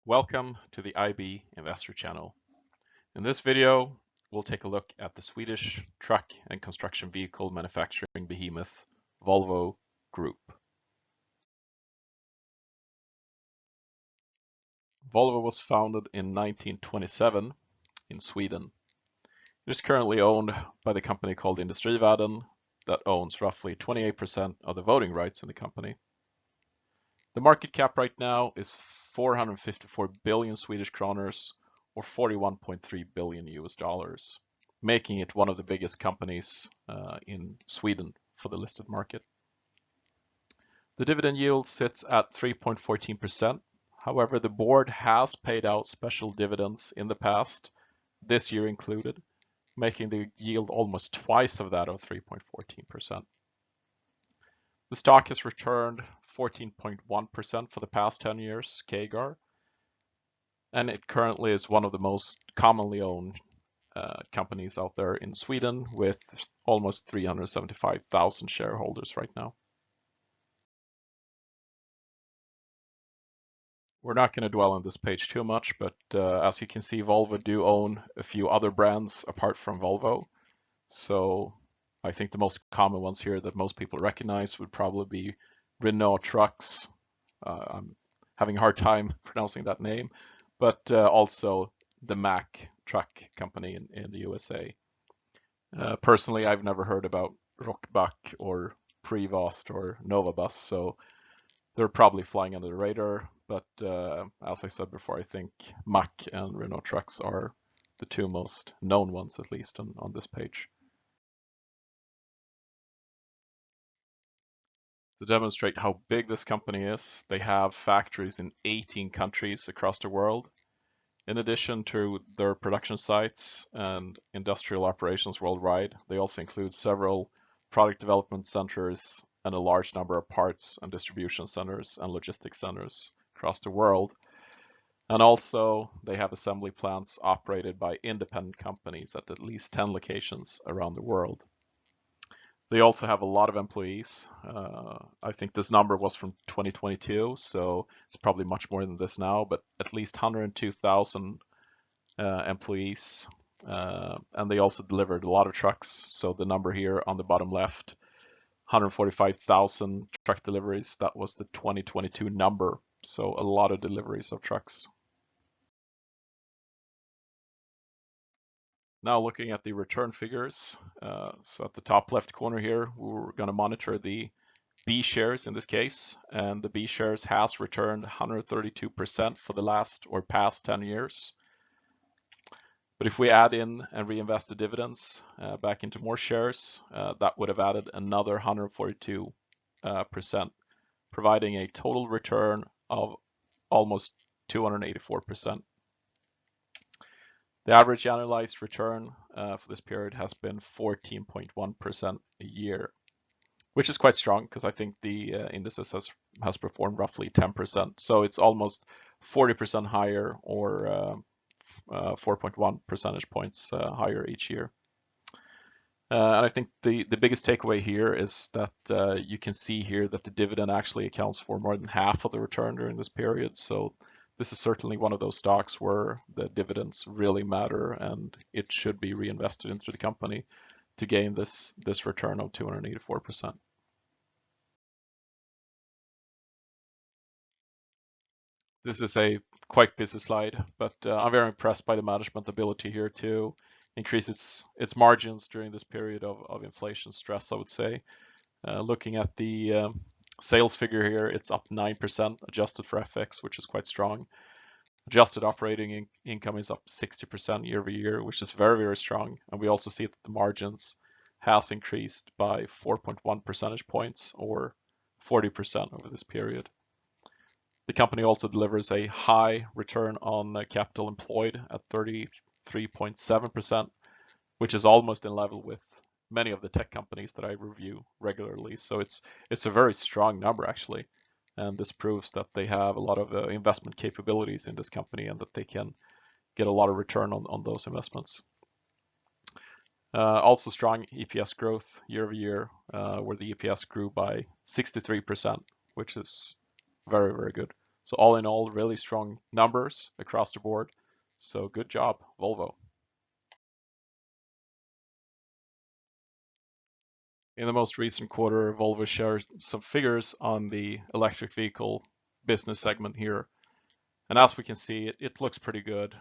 Welcome to the IB Investor Channel. In this video, we'll take a look at the Swedish truck and construction vehicle manufacturing behemoth, Volvo Group. Volvo was founded in 1927 in Sweden. It is currently owned by the company called Industrivärden that owns roughly 28% of the voting rights in the company. The market cap right now is 454 billion Swedish kroners or 41.3 billion US dollars, making it one of the biggest companies in Sweden for the listed market. The dividend yield sits at 3.14%. However, the board has paid out special dividends in the past, this year included, making the yield almost twice of that of 3.14%. The stock has returned 14.1% for the past 10 years, CAGR, and it currently is one of the most commonly owned companies out there in Sweden with almost 375,000 shareholders right now. We're not going to dwell on this page too much, but as you can see, Volvo do own a few other brands apart from Volvo. So I think the most common ones here that most people recognize would probably be Renault Trucks. I'm having a hard time pronouncing that name, but also the Mack truck company in the USA. Personally, I've never heard about Rockback or Prevost or Novabus, so they're probably flying under the radar. But as I said before, I think Mack and Renault Trucks are the two most known ones, at least on this page. To demonstrate how big this company is, they have factories in 18 countries across the world. In addition to their production sites and industrial operations worldwide, they also include several product development centers and a large number of parts and distribution centers and logistics centers across the world. And also they have assembly plants operated by independent companies at least 10 locations around the world. They also have a lot of employees. I think this number was from 2022, so it's probably much more than this now, but at least 102,000 employees. And they also delivered a lot of trucks. So the number here on the bottom left, 145,000 truck deliveries. That was the 2022 number. So a lot of deliveries of trucks. Now looking at the return figures. So at the top left corner here, we're going to monitor the B shares in this case. And the B shares has returned 132% for the last or past 10 years. But if we add in and reinvest the dividends back into more shares, that would have added another 142%, providing a total return of almost 284%. The average annualized return for this period has been 14.1% a year, which is quite strong because I think the indices has performed roughly 10%. So it's almost 40% higher or 4.1 percentage points higher each year. And I think the biggest takeaway here is that you can see here that the dividend actually accounts for more than half of the return during this period. So this is certainly one of those stocks where the dividends really matter and it should be reinvested into the company to gain this return of 284%. This is a quite busy slide, but I'm very impressed by the management ability here to increase its margins during this period of inflation stress, I would say. Looking at the sales figure here, it's up 9% adjusted for FX, which is quite strong. Adjusted operating income is up 60% year over year, which is very, very strong. And we also see that the margins has increased by 4.1 percentage points or 40% over this period. The company also delivers a high return on capital employed at 33.7%, which is almost in level with many of the tech companies that I review regularly. So it's a very strong number actually. And this proves that they have a lot of investment capabilities in this company and that they can get a lot of return on those investments. Also strong EPS growth year over year, where the EPS grew by 63%, which is very, very good. So all in all, really strong numbers across the board. So good job, Volvo. In the most recent quarter, Volvo shared some figures on the electric vehicle business segment here. And as we can see, it looks pretty good.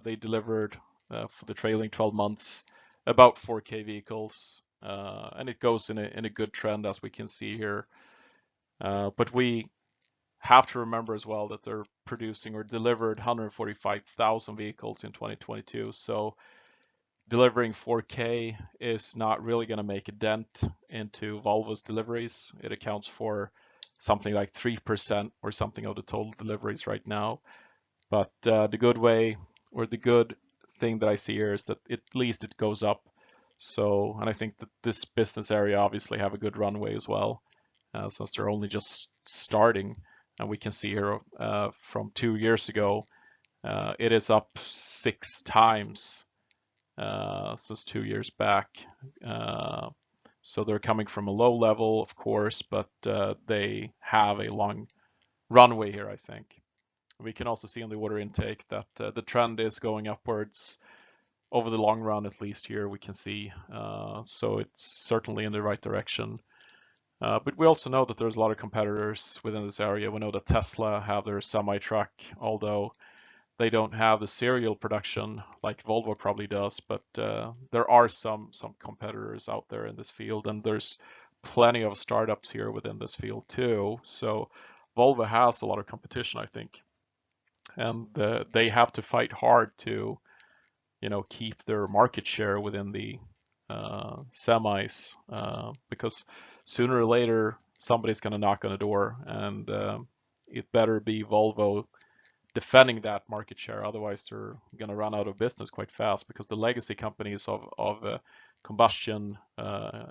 They delivered for the trailing 12 months about 4K vehicles, and it goes in a good trend as we can see here. But we have to remember as well that they're producing or delivered 145,000 vehicles in 2022. So delivering 4K is not really going to make a dent into Volvo's deliveries. It accounts for something like 3% or something of the total deliveries right now. But the good way or the good thing that I see here is that at least it goes up. So, and I think that this business area obviously have a good runway as well, since they're only just starting. And we can see here from 2 years ago, it is up 6 times since 2 years back. So they're coming from a low level, of course, but they have a long runway here, I think. We can also see in the order intake that the trend is going upwards over the long run, at least here we can see. So it's certainly in the right direction. But we also know that there's a lot of competitors within this area. We know that Tesla have their semi-truck, although they don't have the serial production like Volvo probably does, but there are some competitors out there in this field, and there's plenty of startups here within this field too. So Volvo has a lot of competition, I think, and they have to fight hard to, keep their market share within the semis, because sooner or later somebody's going to knock on the door, and it better be Volvo defending that market share. Otherwise, they're going to run out of business quite fast, because the legacy companies of combustion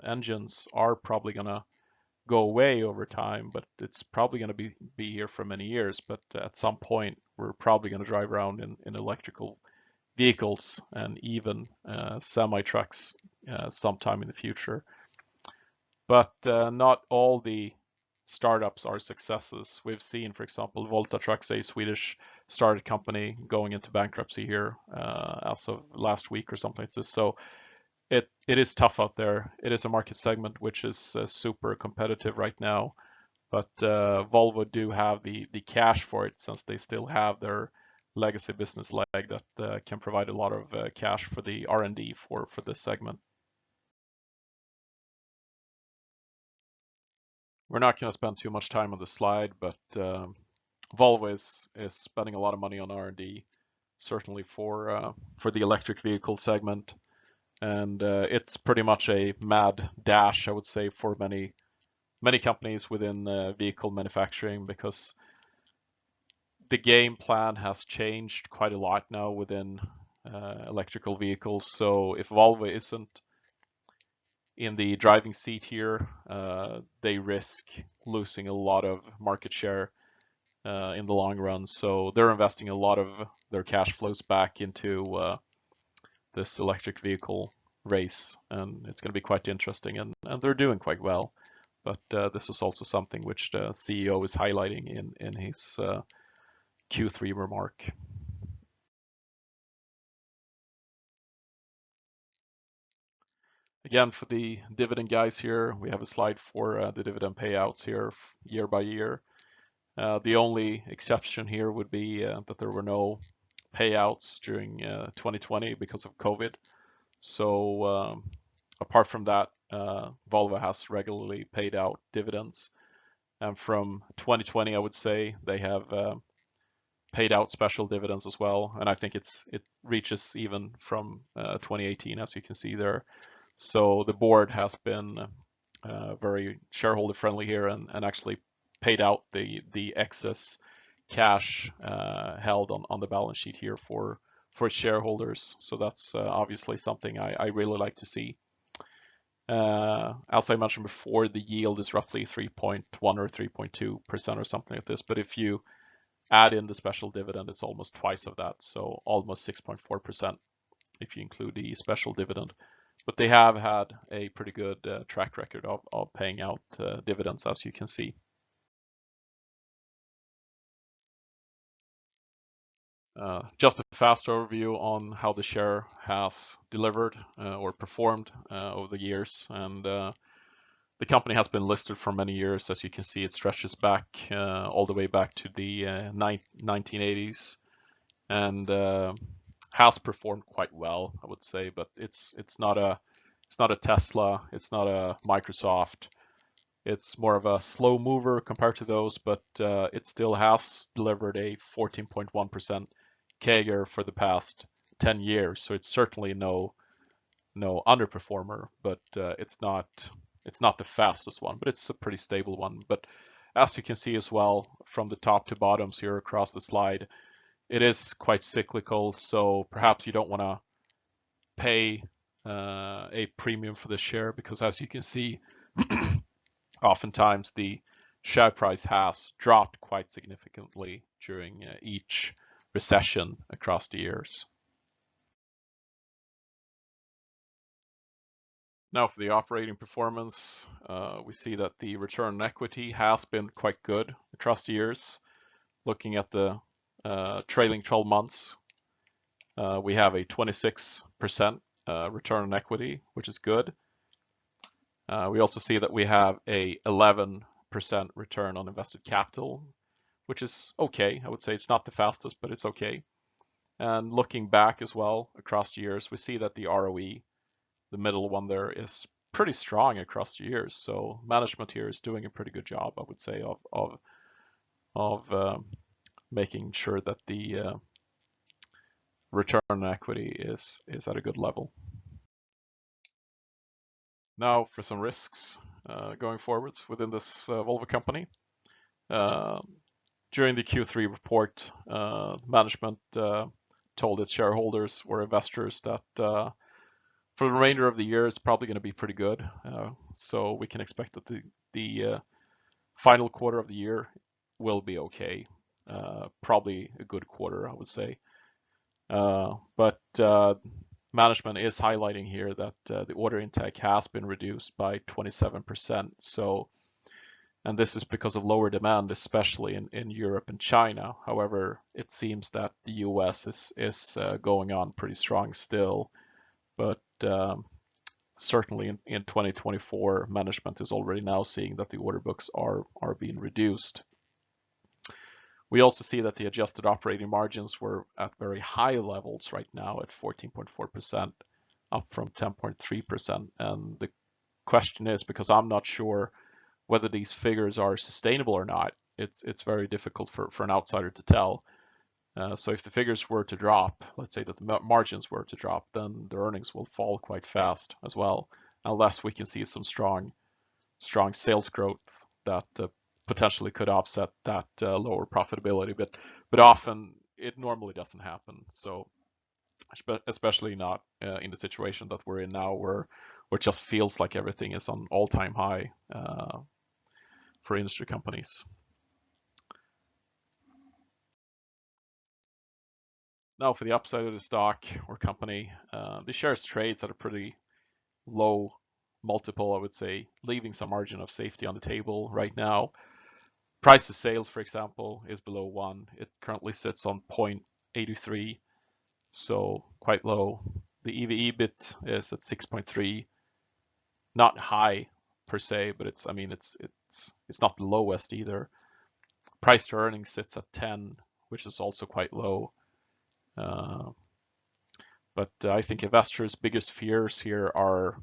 engines are probably going to go away over time, but it's probably going to be here for many years. But at some point, we're probably going to drive around in electrical vehicles and even semi trucks sometime in the future. But not all the startups are successes. We've seen, for example, Volta Trucks, a Swedish startup company, going into bankruptcy here as of last week or something like this. So it is tough out there. It is a market segment which is super competitive right now, but Volvo do have the cash for it, since they still have their legacy business leg that can provide a lot of cash for the R&D for this segment. We're not going to spend too much time on the slide, but Volvo is spending a lot of money on R&D, certainly for the electric vehicle segment, and it's pretty much a mad dash, I would say, for many companies within vehicle manufacturing, because the game plan has changed quite a lot now within electrical vehicles. So if Volvo isn't in the driving seat here, they risk losing a lot of market share in the long run. So they're investing a lot of their cash flows back into this electric vehicle race, and it's going to be quite interesting, and they're doing quite well. But this is also something which the CEO is highlighting in his Q3 remark. Again, for the dividend guys here, we have a slide for the dividend payouts here year by year. The only exception here would be that there were no payouts during 2020 because of COVID. So apart from that, Volvo has regularly paid out dividends. And from 2020, I would say they have paid out special dividends as well. And I think it reaches even from 2018, as you can see there. So the board has been very shareholder friendly here, and actually paid out the excess cash held on the balance sheet here for shareholders. So that's obviously something I really like to see. As I mentioned before, the yield is roughly 3.1 or 3.2% or something like this. But if you add in the special dividend, it's almost twice of that. So almost 6.4% if you include the special dividend. But they have had a pretty good track record of paying out dividends, as you can see. Just a fast overview on how the share has delivered or performed over the years. And the company has been listed for many years. As you can see, it stretches back all the way back to the 1980s, and has performed quite well, I would say. But it's not a Tesla, it's not a Microsoft. It's more of a slow mover compared to those, but it still has delivered a 14.1% CAGR for the past 10 years. So it's certainly no underperformer, but it's not the fastest one, but it's a pretty stable one. But as you can see as well, from the top to bottoms here across the slide, it is quite cyclical. So perhaps you don't want to pay a premium for the share, because as you can see, oftentimes the share price has dropped quite significantly during each recession across the years. Now for the operating performance, we see that the return on equity has been quite good across the years. Looking at the trailing 12 months, we have a 26% return on equity, which is good. We also see that we have a 11% return on invested capital, which is okay. I would say it's not the fastest, but it's okay. And looking back as well across the years, we see that the ROE, the middle one there, is pretty strong across the years. So management here is doing a pretty good job, I would say, of making sure that the return on equity is at a good level. Now for some risks going forwards within this Volvo company. During the Q3 report, management told its shareholders or investors that for the remainder of the year, it's probably going to be pretty good. So we can expect that the final quarter of the year will be okay. Probably a good quarter, I would say. But management is highlighting here that the order intake has been reduced by 27%. So, and this is because of lower demand, especially in Europe and China. However, it seems that the US is going on pretty strong still. But certainly in 2024, management is already now seeing that the order books are being reduced. We also see that the adjusted operating margins were at very high levels right now at 14.4%, up from 10.3%. And the question is, because I'm not sure whether these figures are sustainable or not, it's very difficult for an outsider to tell. So if the figures were to drop, let's say that the margins were to drop, then the earnings will fall quite fast as well, unless we can see some strong sales growth that potentially could offset that lower profitability. But often it normally doesn't happen. So especially not in the situation that we're in now, where it just feels like everything is on all-time high for industry companies. Now for the upside of the stock or company, the shares trades at a pretty low multiple, I would say, leaving some margin of safety on the table right now. Price to sales, for example, is below 1. It currently sits on 0.83, so quite low. The EV/EBIT is at 6.3, not high per se, but it's not the lowest either. Price to earnings sits at 10, which is also quite low. But I think investors' biggest fears here are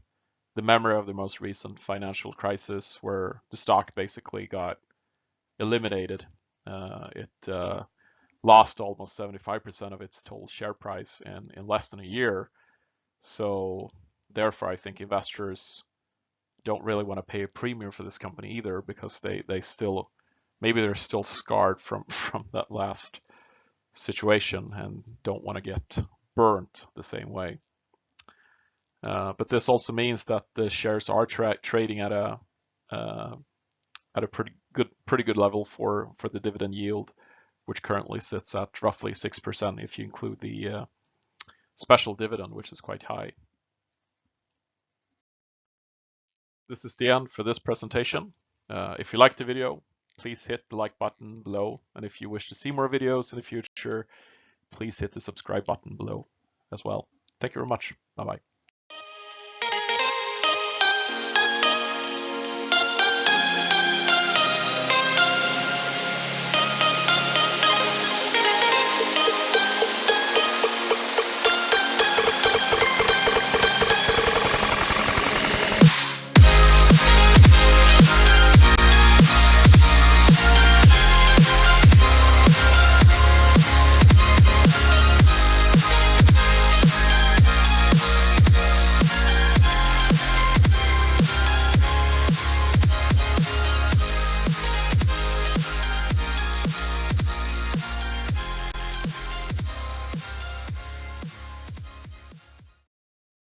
the memory of the most recent financial crisis, where the stock basically got eliminated. It lost almost 75% of its total share price in less than a year. So therefore, I think investors don't really want to pay a premium for this company either, because they still, maybe they're still scarred from that last situation and don't want to get burnt the same way. But this also means that the shares are trading at a pretty good level for the dividend yield, which currently sits at roughly 6% if you include the special dividend, which is quite high. This is the end for this presentation. If you liked the video, please hit the like button below. And if you wish to see more videos in the future, please hit the subscribe button below as well. Thank you very much. Bye bye.